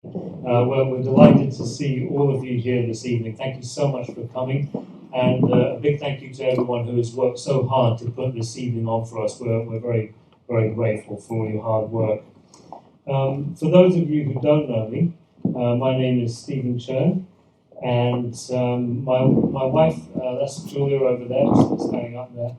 We're delighted to see all of you here this evening. Thank you so much for coming, and a big thank you to everyone who has worked so hard to put this evening on for us. We're very, very grateful for all your hard work. For those of you who don't know me, my name is Stephen Cheung, and my wife, that's Julia over there, standing up there.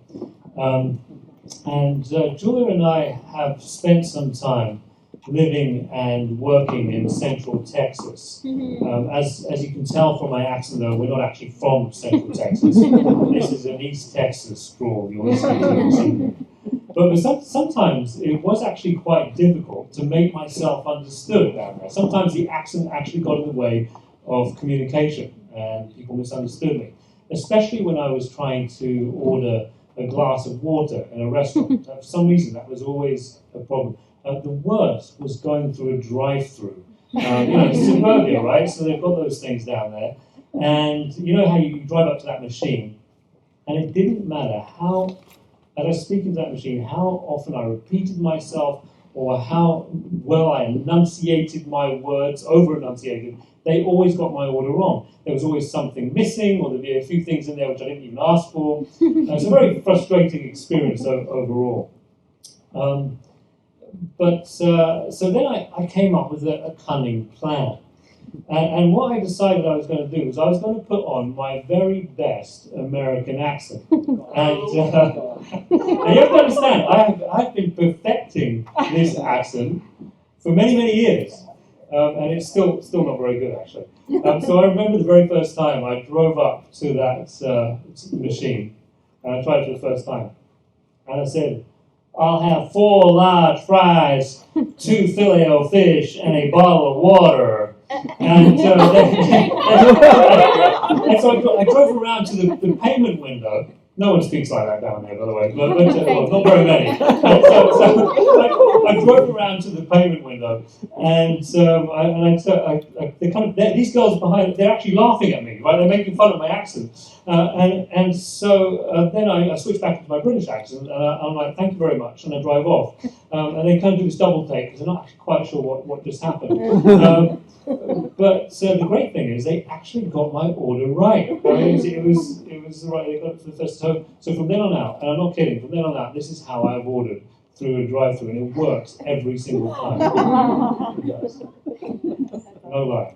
Julia and I have spent some time living and working in Central Texas. As you can tell from my accent, though, we're not actually from Central Texas. This is an East Texas drawl you're listening to this evening. But sometimes it was actually quite difficult to make myself understood down there. Sometimes the accent actually got in the way of communication, and people misunderstood me, especially when I was trying to order a glass of water in a restaurant. For some reason, that was always a problem. The worst was going through a drive-through. It's suburbia, right? So they've got those things down there. And you know how you drive up to that machine, and it didn't matter how, as I was speaking to that machine, how often I repeated myself or how well I enunciated my words, over-enunciated, they always got my order wrong. There was always something missing, or there'd be a few things in there which I didn't even ask for. It's a very frustrating experience overall. So then I came up with a cunning plan. And what I decided I was going to do was I was going to put on my very best American accent. And you have to understand, I've been perfecting this accent for many, many years. And it's still not very good, actually. So I remember the very first time I drove up to that machine, and I tried it for the first time. And I said, "I'll have 4 large fries, 2 filet-o-fish, and a bottle of water." And so I drove around to the payment window. No one speaks like that down there, by the way, but not very many. So I drove around to the payment window, and these girls behind, they're actually laughing at me, right? They're making fun of my accent. So then I switched back into my British accent, and I'm like, "Thank you very much," and I drive off. And they kind of do this double take because they're not actually quite sure what just happened. But the great thing is they actually got my order right. It was right. They got it for the first time. So from then on out, and I'm not kidding, from then on out, this is how I've ordered through a drive-through, and it works every single time. It does. No lie.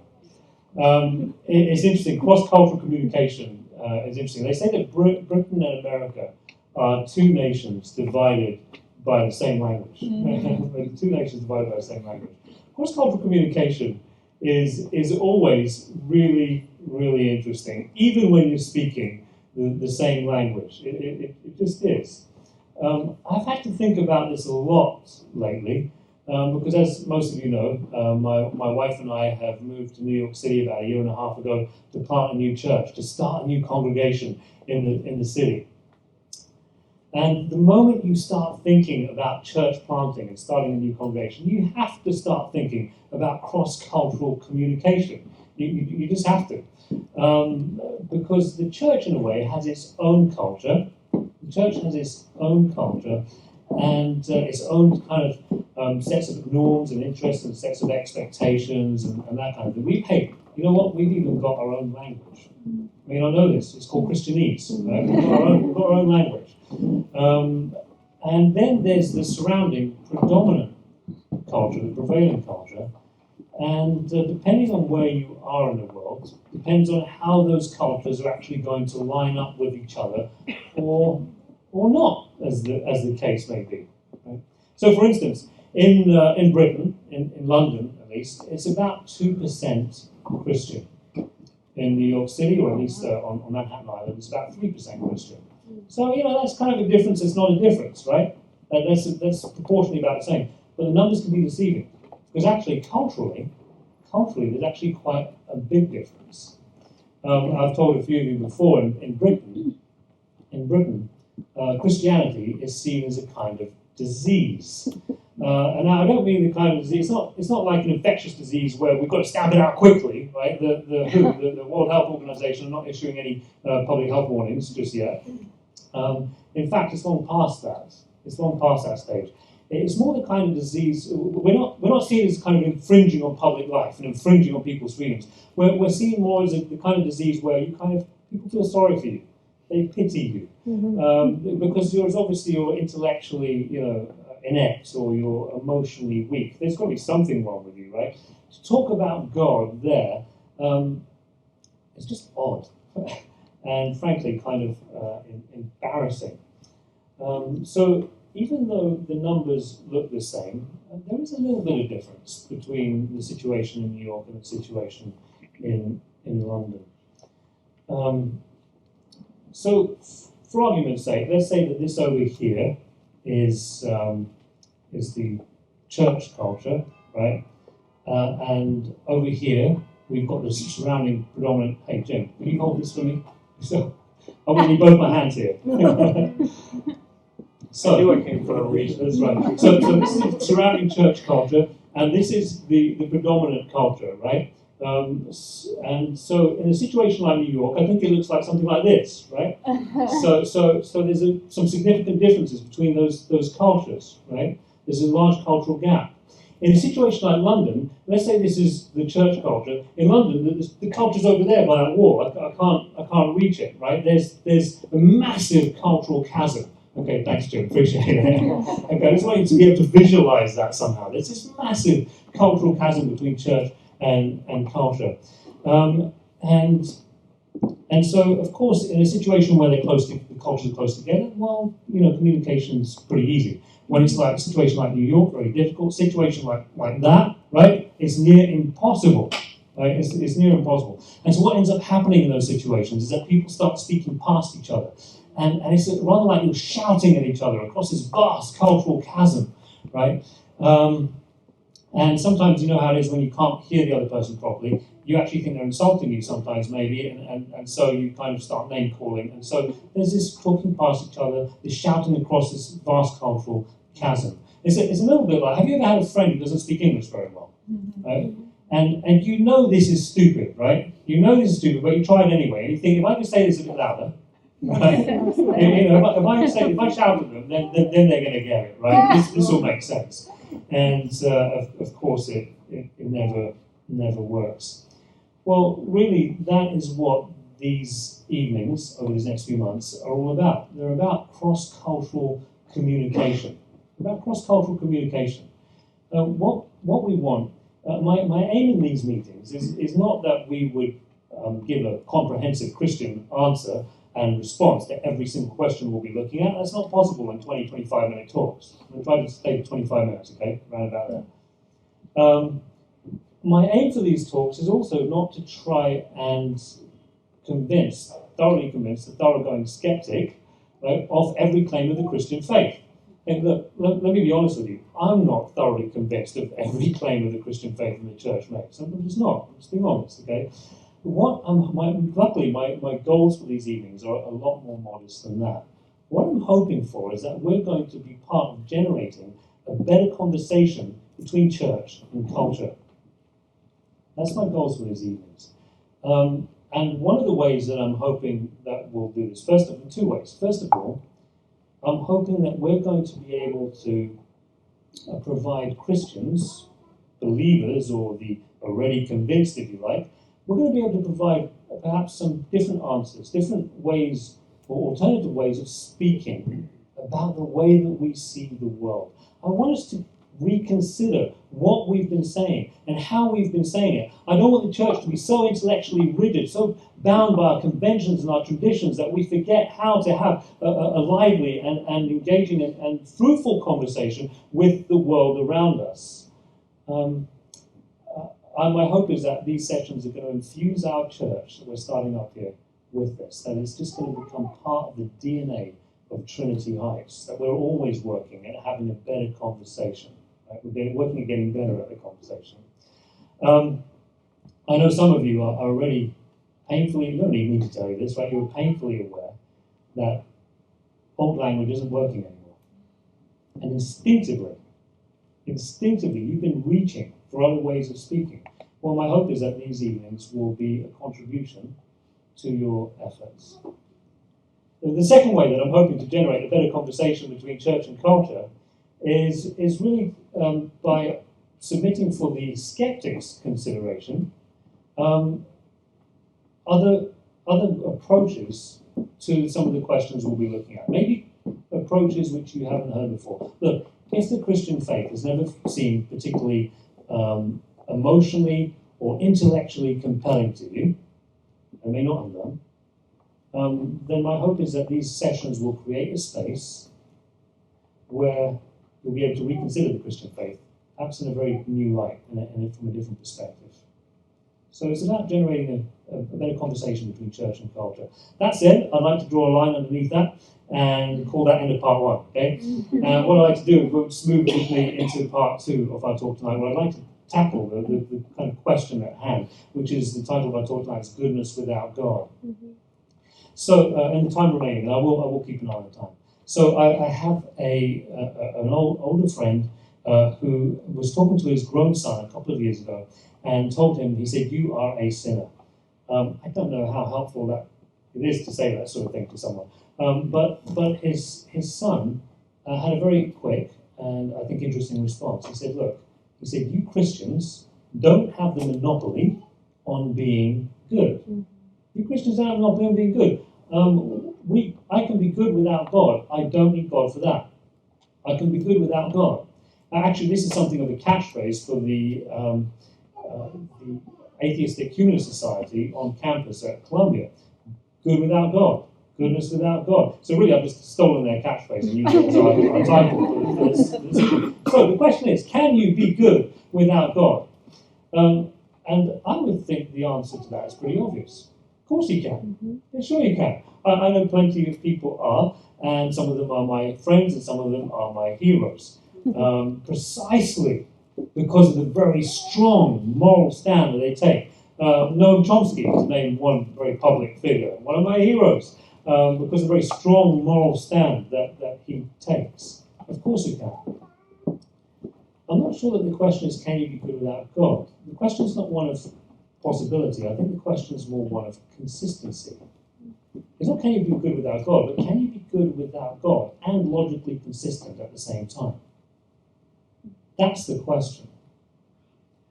It's interesting. Cross-cultural communication is interesting. They say that Britain and America are 2 nations divided by the same language. 2 nations divided by the same language. Cross-cultural communication is always really, really interesting, even when you're speaking the same language. It just is. I've had to think about this a lot lately, because as most of you know, my wife and I have moved to New York City about 1.5 years ago to plant a new church, to start a new congregation in the city. And the moment you start thinking about church planting and starting a new congregation, you have to start thinking about cross-cultural communication. You just have to. Because the church, in a way, has its own culture. The church has its own culture and its own kind of sets of norms and interests and sets of expectations and that kind of thing. You know what? We've even got our own language. I mean, I know this. It's called Christianese. Right? We've got our own language. And then there's the surrounding predominant culture, the prevailing culture. And depending on where you are in the world, depends on how those cultures are actually going to line up with each other or not, as the case may be. Right? So, for instance, in Britain, in London at least, it's about 2% Christian. In New York City, or at least on Manhattan Island, it's about 3% Christian. So, that's kind of a difference. It's not a difference, right? That's proportionally about the same. But the numbers can be deceiving. Because actually, culturally, there's actually quite a big difference. I've told a few of you before, in Britain, Christianity is seen as a kind of disease. And now I don't mean the kind of disease, it's not like an infectious disease where we've got to stamp it out quickly, right? The World Health Organization are not issuing any public health warnings just yet. In fact, it's long past that. It's long past that stage. It's more the kind of disease. We're not seeing it as kind of infringing on public life and infringing on people's freedoms. We're seeing more as the kind of disease where people feel sorry for you, they pity you, because you're intellectually, inept, or you're emotionally weak. There's got to be something wrong with you, right? To talk about God there, it's just odd, and frankly, kind of embarrassing. So even though the numbers look the same, there is a little bit of difference between the situation in New York and the situation in London. So, for argument's sake, let's say that this over here is the church culture, right? And over here we've got the surrounding predominant. Hey Jim, will you hold this for me? So I want you both my hands here. So I knew I came for a reason. That's right. So this is the surrounding church culture, and this is the predominant culture, right? And so in a situation like New York, I think it looks like something like this, right? So there's some significant differences between those cultures, right? There's a large cultural gap. In a situation like London, let's say this is the church culture. In London, the culture's over there by that wall. I can't reach it, right? There's a massive cultural chasm. Okay, thanks, Jim. Appreciate it. Okay, I just want you to be able to visualize that somehow. There's this massive cultural chasm between church and culture, and so, of course, in a situation where the cultures are close together, well, communication's pretty easy. When it's like a situation like New York, very difficult. Situation like that, right? It's near impossible. Right? It's near impossible. And so, what ends up happening in those situations is that people start speaking past each other. And it's rather like you're shouting at each other across this vast cultural chasm, right? And sometimes you know how it is when you can't hear the other person properly. You actually think they're insulting you sometimes, maybe, and so you kind of start name calling. And so there's this talking past each other, this shouting across this vast cultural chasm. It's a little bit like, have you ever had a friend who doesn't speak English very well? Right? And you know this is stupid, right? You know this is stupid, but you try it anyway. And you think, if I could say this a bit louder, right? If I shout at them, then they're going to get it, right? This will make sense. And of course, it never works. Well, really, that is what these evenings over these next few months are all about. They're about cross-cultural communication. What we want. My aim in these meetings is not that we would give a comprehensive Christian answer and response to every single question we'll be looking at. That's not possible in 20, 25-minute talks. I'm going to try to stay 25 minutes, okay, around about there. My aim for these talks is also not to try and thoroughly convince the thoroughgoing skeptic, right, of every claim of the Christian faith. And look, let me be honest with you. I'm not thoroughly convinced of every claim of the Christian faith in the church makes. I'm just not. I'm just being honest, okay? Luckily, my goals for these evenings are a lot more modest than that. What I'm hoping for is that we're going to be part of generating a better conversation between church and culture. That's my goals for these evenings. And one of the ways that I'm hoping that we'll do this, two ways. First of all, I'm hoping that we're going to be able to provide Christians, believers, or the already convinced, if you like, we're going to be able to provide perhaps some different answers, different ways or alternative ways of speaking about the way that we see the world. I want us to reconsider what we've been saying and how we've been saying it. I don't want the church to be so intellectually rigid, so bound by our conventions and our traditions that we forget how to have a lively and engaging and fruitful conversation with the world around us. My hope is that these sessions are going to infuse our church that we're starting up here with this, that it's just going to become part of the DNA of Trinity Heights, that we're always working at having a better conversation. Right? We're working at getting better at the conversation. I know some of you are already painfully, you don't even need to tell you this, right? You're painfully aware that old language isn't working anymore. And instinctively, you've been reaching for other ways of speaking. Well, my hope is that these evenings will be a contribution to your efforts. The second way that I'm hoping to generate a better conversation between church and culture is really by submitting for the skeptic's consideration other approaches to some of the questions we'll be looking at. Maybe approaches which you haven't heard before. Look, if the Christian faith has never seemed particularly emotionally or intellectually compelling to you, and may not have done, then my hope is that these sessions will create a space where you'll be able to reconsider the Christian faith, perhaps in a very new light and from a different perspective. So it's about generating a better conversation between church and culture. That said, I'd like to draw a line underneath that and call that end of part one. Okay. What I'd like to do is move with me into part two of our talk tonight. What I'd like to tackle the kind of question at hand, which is the title of our talk tonight is Goodness Without God. So, in the time remaining, and I will keep an eye on the time. So, I have an older friend who was talking to his grown son a couple of years ago and told him, he said, "You are a sinner." I don't know how helpful that it is to say that sort of thing to someone, but his son had a very quick and I think interesting response. He said, "Look," he said, "you Christians don't have the monopoly on being good. You Christians don't have the monopoly on being good. I can be good without God. I don't need God for that. I can be good without God." Actually, this is something of a catchphrase for the Atheistic Humanist Society on campus at Columbia. Good without God. Goodness without God. So really, I've just stolen their catchphrase and used it as our title for this. So the question is, can you be good without God? And I would think the answer to that is pretty obvious. Of course you can. Yeah, sure you can. I know plenty of people are, and some of them are my friends and some of them are my heroes. Precisely because of the very strong moral stand that they take. Noam Chomsky, to name one very public figure, one of my heroes, because of the very strong moral stand that he takes. Of course you can. I'm not sure that the question is, can you be good without God? The question is not one of possibility. I think the question is more one of consistency. It's not can you be good without God, but can you be good without God and logically consistent at the same time? That's the question.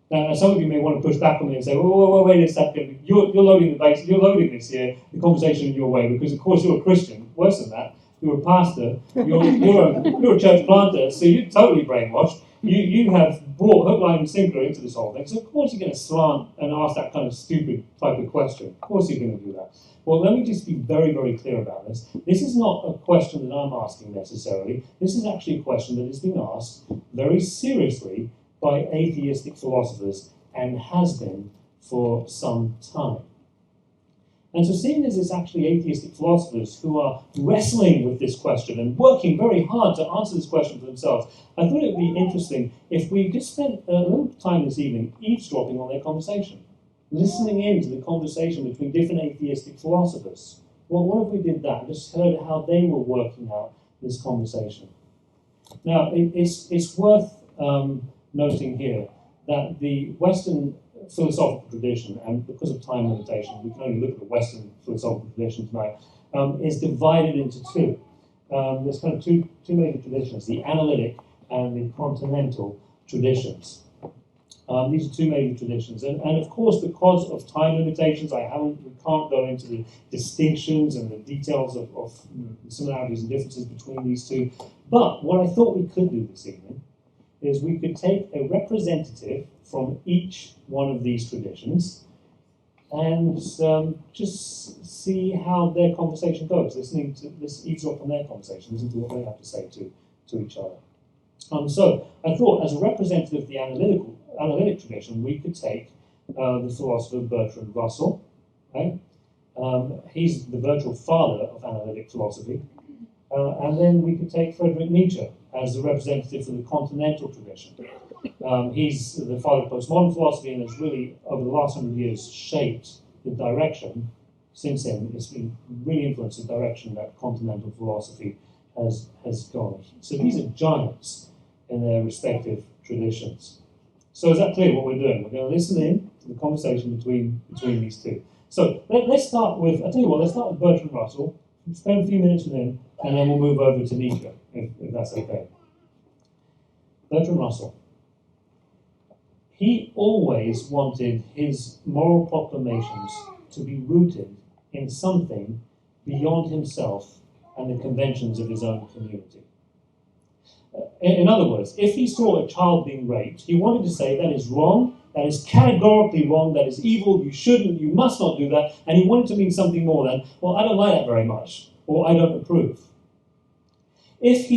Now, some of you may want to push back on me and say, "Whoa, wait a second, you're loading the base, you're loading this here, the conversation in your way, because of course you're a Christian. Worse than that, you're a pastor, you're a church planter, so you're totally brainwashed. You have brought hook, line, and sinker into this whole thing, so of course you're going to slant and ask that kind of stupid type of question. Of course you're going to do that." Well, let me just be very, very clear about this. This is not a question that I'm asking necessarily. This is actually a question that is being asked very seriously by atheistic philosophers and has been for some time. And so seeing as it's actually atheistic philosophers who are wrestling with this question and working very hard to answer this question for themselves, I thought it would be interesting if we just spent a little time this evening eavesdropping on their conversation, listening in to the conversation between different atheistic philosophers. Well, what if we did that and just heard how they were working out this conversation? Now, it's worth noting here that the Western philosophical tradition, and because of time limitation, we can only look at the Western philosophical tradition tonight, is divided into two. There's kind of two major traditions, the analytic and the continental traditions. These are two major traditions, and of course, because of time limitations, we can't go into the distinctions and the details of the similarities and differences between these two. But what I thought we could do this evening is we could take a representative from each one of these traditions and just see how their conversation goes, listening to this, eavesdrop on their conversation, listen to what they have to say to each other. So I thought, as a representative of the analytic tradition, we could take the philosopher Bertrand Russell. Okay? He's the virtual father of analytic philosophy. And then we could take Friedrich Nietzsche as the representative for the continental tradition. He's the father of postmodern philosophy and has really, over the last 100 years, shaped the direction. Since then, it's been really influenced the direction that continental philosophy has gone. So these are giants in their respective traditions. So is that clear what we're doing? We're going to listen in to the conversation between these two. So let's start with, I'll tell you what, let's start with Bertrand Russell, spend a few minutes with him, and then we'll move over to Nietzsche, if that's okay. Bertrand Russell, he always wanted his moral proclamations to be rooted in something beyond himself and the conventions of his own community. In other words, if he saw a child being raped, he wanted to say that is wrong, that is categorically wrong, that is evil, you shouldn't, you must not do that, and he wanted to mean something more than, well, I don't like that very much, or I don't approve. If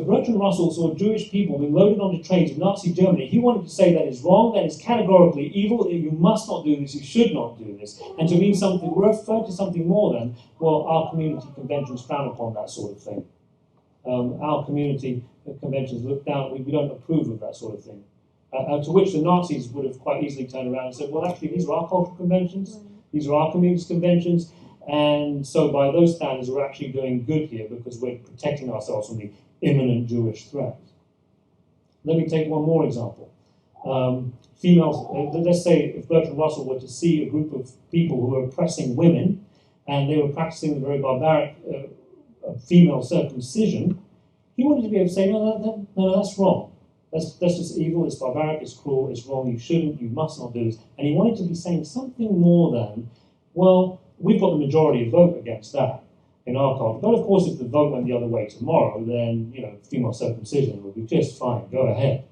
Bertrand Russell saw Jewish people being loaded onto trains in Nazi Germany, he wanted to say that is wrong, that is categorically evil, you must not do this, you should not do this, and to mean something, refer to something more than, well, our community conventions frown upon that sort of thing. Our community conventions look down, we don't approve of that sort of thing. To which the Nazis would have quite easily turned around and said, well, actually, these are our cultural conventions, these are our community conventions, and so by those standards, we're actually doing good here because we're protecting ourselves from the imminent Jewish threat. Let me take one more example. Females, let's say if Bertrand Russell were to see a group of people who were oppressing women, and they were practicing the very barbaric female circumcision, he wanted to be able to say, no, that's wrong. That's just evil, it's barbaric, it's cruel, it's wrong, you shouldn't, you must not do this. And he wanted to be saying something more than, well, we've got the majority vote against that in our culture. But of course, if the vote went the other way tomorrow, then, female circumcision would be just fine, go ahead.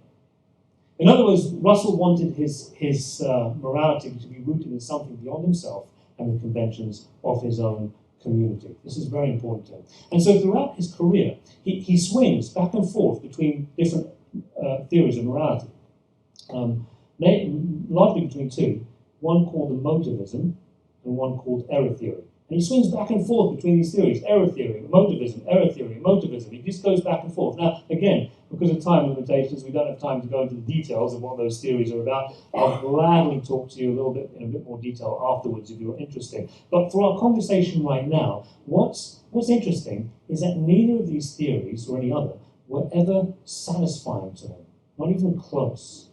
In other words, Russell wanted his morality to be rooted in something beyond himself and the conventions of his own community. This is very important to him. And so throughout his career, he swings back and forth between different theories of morality, largely between two, one called the motivism and one called error theory. And he swings back and forth between these theories, error theory, motivism, error theory, motivism. He just goes back and forth. Now, again, because of time limitations, we don't have time to go into the details of what those theories are about. I'll gladly talk to you in a bit more detail afterwards if you're interested. But for our conversation right now, what's interesting is that neither of these theories or any other were ever satisfying to him, not even close.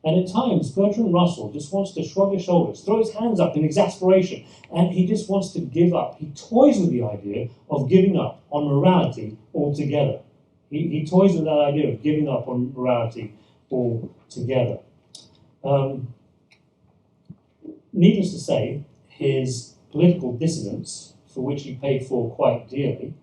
And at times, Bertrand Russell just wants to shrug his shoulders, throw his hands up in exasperation, and he just wants to give up. He toys with the idea of giving up on morality altogether. He toys with that idea of giving up on morality altogether. Needless to say, his political dissidence, for which he paid for quite dearly,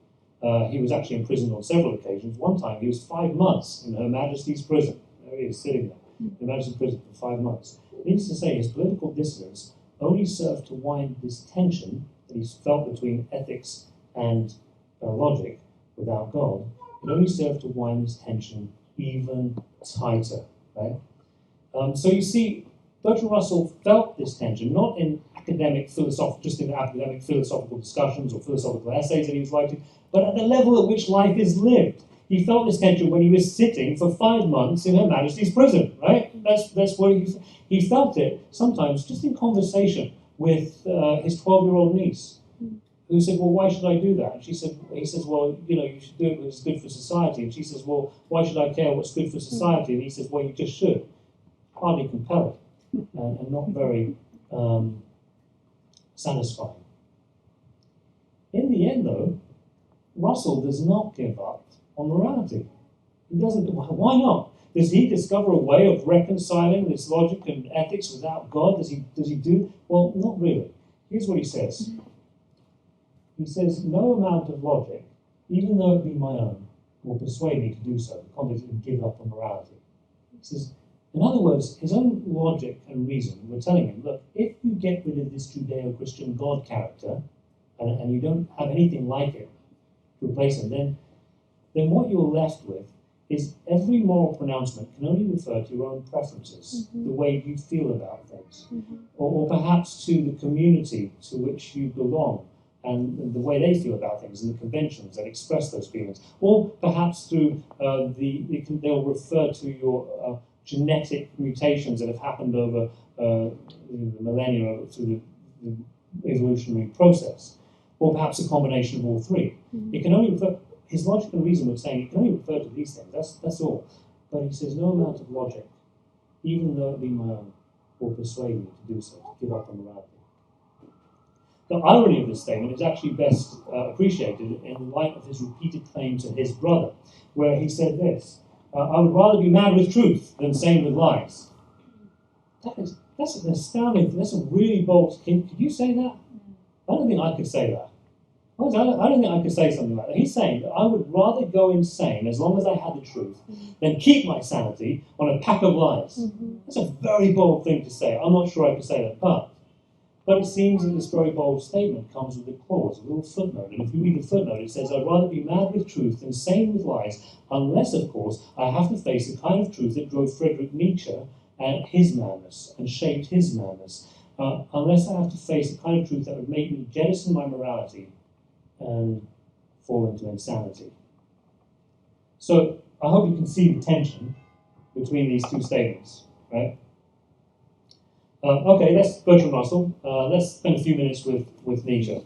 he was actually imprisoned on several occasions. One time, he was 5 months in Her Majesty's prison. There he is, sitting there. Her Majesty's prison for 5 months. Needless to say, his political dissidence only served to wind this tension that he's felt between ethics and logic without God. It only served to wind this tension even tighter. Right? So you see, Bertrand Russell felt this tension, not in academic philosophical discussions or philosophical essays that he was writing, but at the level at which life is lived. He felt this tension when he was sitting for 5 months in Her Majesty's prison, right? That's where he felt it, sometimes just in conversation with his 12-year-old niece, who said, well, why should I do that? And he says, well, you should do it because it's good for society. And she says, well, why should I care what's good for society? And he says, well, you just should. Hardly compelling and not very satisfying. In the end, though, Russell does not give up on morality. He doesn't. Why not? Does he discover a way of reconciling this logic and ethics without God? Does he do? Well, not really. Here's what he says. He says, no amount of logic, even though it be my own, will persuade me to do so, the context of give up on morality. He says, in other words, his own logic and reason were telling him, look, if you get rid of this Judeo-Christian God character, and you don't have anything like it to replace him, then what you're left with is every moral pronouncement can only refer to your own preferences, the way you feel about things, or perhaps to the community to which you belong and the way they feel about things and the conventions that express those feelings, or perhaps through they'll refer to your genetic mutations that have happened over the millennia through the evolutionary process, or perhaps a combination of all three. It can only refer. His logic and reason would say, you can only refer to these things, that's all. But he says, no amount of logic, even though it be my own, will persuade me to do so, to give up on morality. The irony of this statement is actually best appreciated in light of his repeated claim to his brother, where he said this, I would rather be mad with truth than sane with lies. That's an astounding, that's a really bold, could you say that? I don't think I could say that. I don't think I could say something like that. He's saying that I would rather go insane as long as I had the truth than keep my sanity on a pack of lies. That's a very bold thing to say. I'm not sure I could say that, but it seems that this very bold statement comes with a clause, a little footnote. And if you read the footnote, it says, I'd rather be mad with truth than sane with lies, unless, of course, I have to face the kind of truth that drove Friedrich Nietzsche and his madness and shaped his madness. Unless I have to face the kind of truth that would make me jettison my morality and fall into insanity. So I hope you can see the tension between these two statements, right? Okay, that's Bertrand Russell. Let's spend a few minutes with Nietzsche.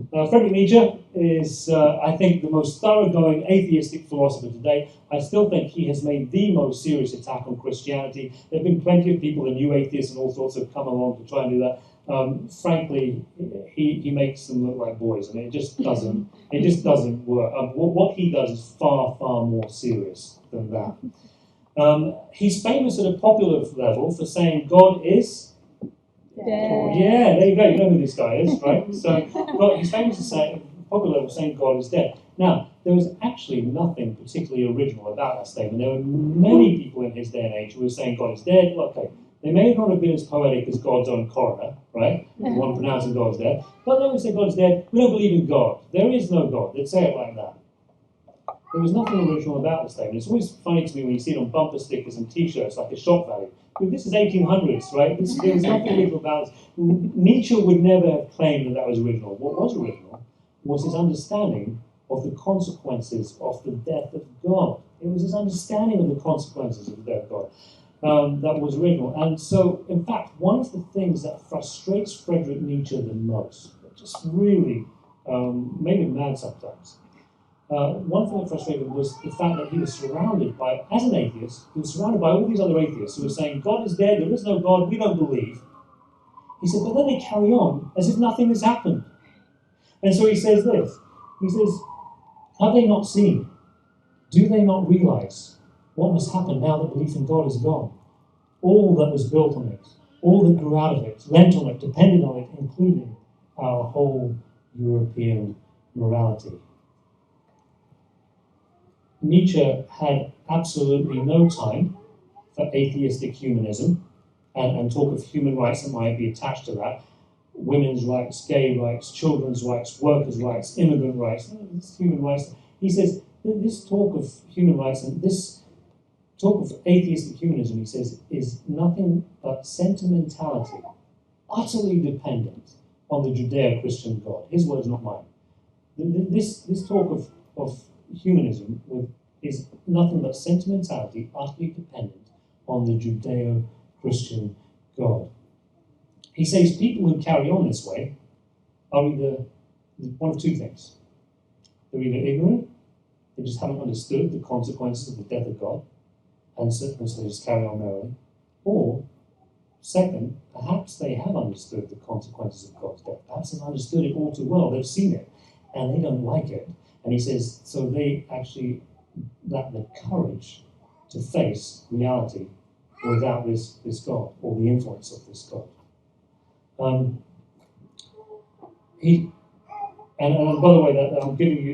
Friedrich Nietzsche is, I think, the most thoroughgoing atheistic philosopher today. I still think he has made the most serious attack on Christianity. There have been plenty of people, the new atheists and all sorts, have come along to try and do that. Frankly, he makes them look like boys, and it just doesn't work. What he does is far, far more serious than that. He's famous at a popular level for saying God is dead. Yeah, there you go. You know who this guy is, right? So he's famous at saying, popular level, saying God is dead. Now, there was actually nothing particularly original about that statement. There were many people in his day and age who were saying God is dead. Well, okay, they may not have been as poetic as God's own coroner, right? The one pronouncing God is dead. But they would say God is dead. We don't believe in God. There is no God. They'd say it like that. There was nothing original about the statement. It's always funny to me when you see it on bumper stickers and T-shirts, like a shock value. This is 1800s, right? There's nothing original about it. Nietzsche would never have claimed that was original. What was original was his understanding of the consequences of the death of God. It was his understanding of the consequences of the death of God that was original. And so, in fact, one of the things that frustrates Friedrich Nietzsche the most, just really made him mad sometimes, one thing that frustrated him was the fact that he was surrounded by, as an atheist, he was surrounded by all these other atheists who were saying, God is dead, there is no God, we don't believe. He said, but then they carry on as if nothing has happened. And so he says this, he says, have they not seen? Do they not realize what must happen now that belief in God is gone? All that was built on it, all that grew out of it, lent on it, depended on it, including our whole European morality. Nietzsche had absolutely no time for atheistic humanism and talk of human rights that might be attached to that. Women's rights, gay rights, children's rights, workers' rights, immigrant rights, this human rights. He says, this talk of human rights and this talk of atheistic humanism, he says, is nothing but sentimentality, utterly dependent on the Judeo-Christian God. His words, not mine. This talk of humanism is nothing but sentimentality, utterly dependent on the Judeo-Christian God. He says people who carry on this way are either one of two things. They're either ignorant, they just haven't understood the consequences of the death of God, and so they just carry on merrily. Or, second, perhaps they have understood the consequences of God's death. Perhaps they've understood it all too well, they've seen it, and they don't like it. And he says, so they actually lack the courage to face reality without this God, or the influence of this God. And by the way, I'm giving you,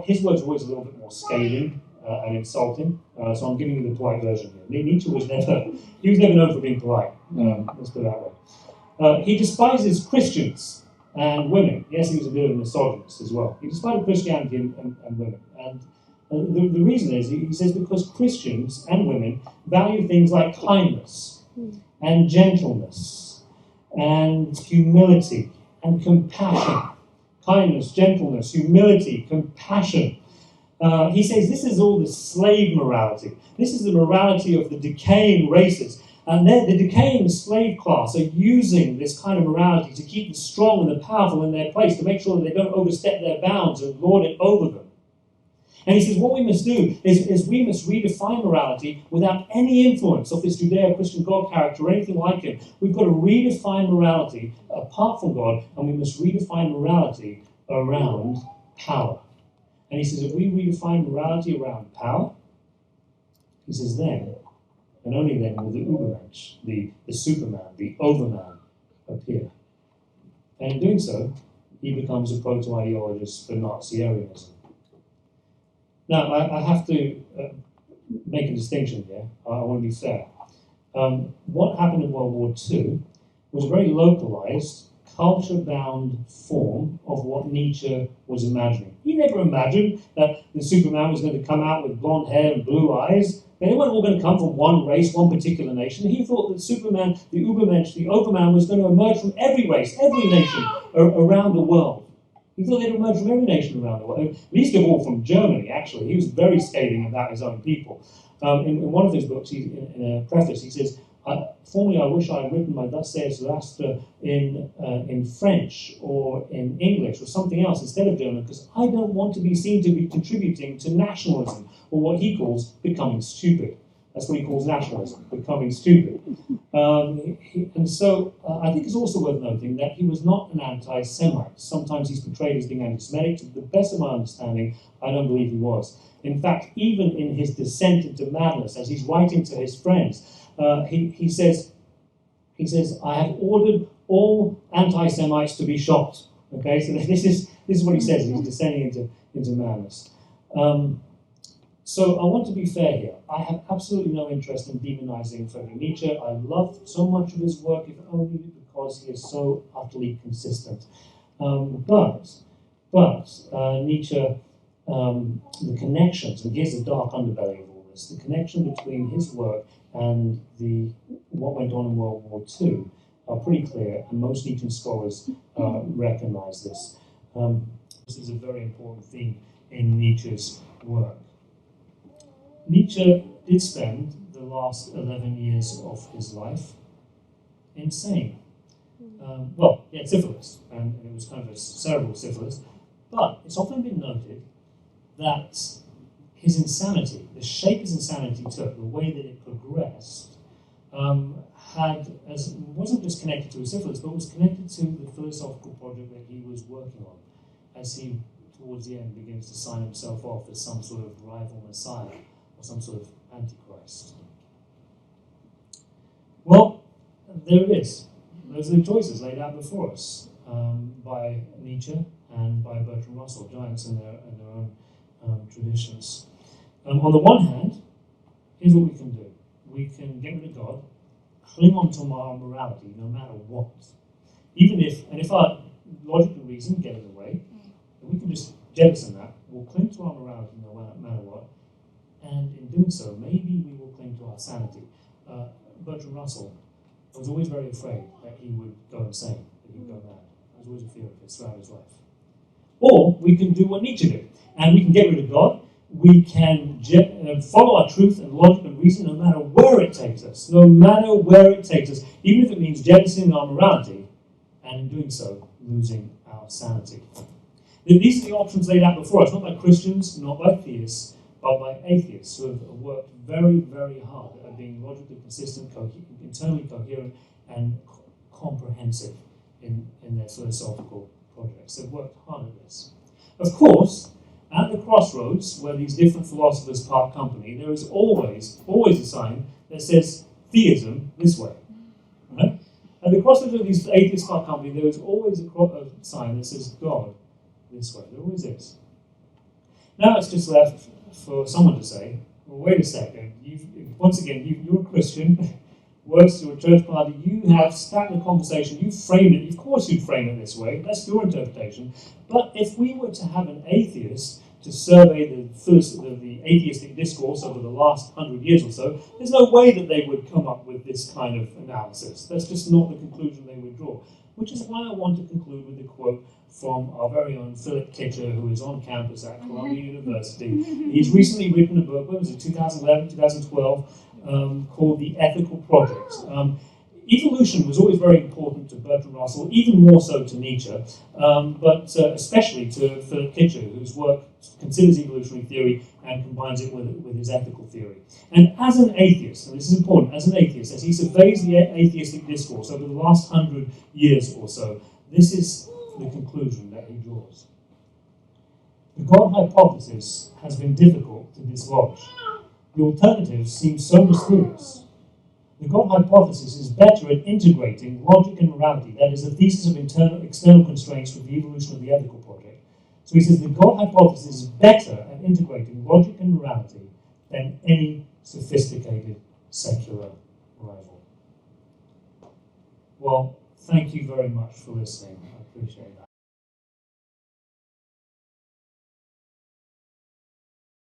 his words are always a little bit more scathing and insulting, so I'm giving you the polite version here. Nietzsche was never known for being polite, let's put it that way. He despises Christians and women. Yes, he was a bit of a misogynist as well. He despised Christianity and women. And the reason is, he says, because Christians and women value things like kindness and gentleness and humility and compassion. Kindness, gentleness, humility, compassion. He says this is all the slave morality. This is the morality of the decaying races. And the decaying slave class are using this kind of morality to keep the strong and the powerful in their place, to make sure that they don't overstep their bounds and lord it over them. And he says what we must do is we must redefine morality without any influence of this Judeo-Christian God character or anything like him. We've got to redefine morality apart from God, and we must redefine morality around power. And he says if we redefine morality around power, He says then, and only then, will the Übermensch, the Superman, the Overman, appear. And in doing so, he becomes a proto-ideologist for Nazi-Aryanism. Now, I have to make a distinction here. I want to be fair. What happened in World War II was a very localized, culture-bound form of what Nietzsche was imagining. He never imagined that the Superman was going to come out with blonde hair and blue eyes. They weren't all going to come from one race, one particular nation. He thought that Superman, the Übermensch, the Overman, was going to emerge from every race, every nation around the world. He thought they'd emerge from every nation around the world, least of all from Germany, actually. He was very scathing about his own people. In one of his books, in a preface, he says, formerly I wish I had written my Thus saith Zoroaster in French or in English or something else instead of German, because I don't want to be seen to be contributing to nationalism, or what he calls becoming stupid. That's what he calls nationalism, becoming stupid. And so I think it's also worth noting that he was not an anti-Semite. Sometimes he's portrayed as being anti-Semitic. To the best of my understanding, I don't believe he was. In fact, even in his descent into madness, as he's writing to his friends, he says, I have ordered all anti-Semites to be shot. Okay, so this is what he says. He's descending into madness. So I want to be fair here. I have absolutely no interest in demonizing Friedrich Nietzsche. I love so much of his work, if only because he is so utterly consistent. But Nietzsche, the connections, and here's the dark underbelly of all this, the connection between his work and what went on in World War II are pretty clear, and most Nietzschean scholars recognize this. This is a very important theme in Nietzsche's work. Nietzsche did spend the last 11 years of his life insane. He had syphilis, and it was kind of a cerebral syphilis, but it's often been noted that his insanity, the shape his insanity took, the way that it progressed, wasn't just connected to his syphilis, but was connected to the philosophical project that he was working on, as he, towards the end, begins to sign himself off as some sort of rival messiah, or some sort of antichrist. Well, there it is. Those are the choices laid out before us by Nietzsche and by Bertrand Russell, giants in their own traditions. On the one hand, here's what we can do. We can get rid of God, cling on to our morality no matter what. If our logic and reason get in the way, then we can just jettison that. We'll cling to our morality no matter what. And in doing so, maybe we will cling to our sanity. Bertrand Russell was always very afraid that he would go insane, that he would go mad. There was always a fear of this throughout his life. Or we can do what Nietzsche did, and we can get rid of God. We can follow our truth and logic and reason no matter where it takes us, even if it means jettisoning our morality, and in doing so, losing our sanity. These are the options laid out before us, not by Christians, not by theists, but by atheists who have worked very, very hard at being logically consistent, internally coherent, and comprehensive in their philosophical projects. They've worked hard at this. Of course, at the crossroads where these different philosophers part company, there is always a sign that says theism this way. Right? At the crossroads of these atheists part company, there is always a sign that says God this way. There always is. Now it's just left for someone to say, well, wait a second, you're a Christian, works to a church party, you have started a conversation, you've framed it, of course you'd frame it this way, that's your interpretation, but if we were to have an atheist to survey the atheistic discourse over the last 100 years or so, there's no way that they would come up with this kind of analysis. That's just not the conclusion they would draw. Which is why I want to conclude with a quote from our very own Philip Kitcher, who is on campus at Columbia University. He's recently written a book, what was it, 2011, 2012, called The Ethical Project. Evolution was always very important to Bertrand Russell, even more so to Nietzsche, but especially to Philip Kitcher, whose work considers evolutionary theory and combines it with his ethical theory. And as an atheist, and this is important, as an atheist, as he surveys the atheistic discourse over the last 100 years or so, this is the conclusion that he draws. The God hypothesis has been difficult to dislodge. The alternatives seem so mysterious. The God hypothesis is better at integrating logic and morality, that is, the thesis of external constraints with the evolution of the ethical project. So he says the God hypothesis is better at integrating logic and morality than any sophisticated secular rival. Well, thank you very much for listening. I appreciate that.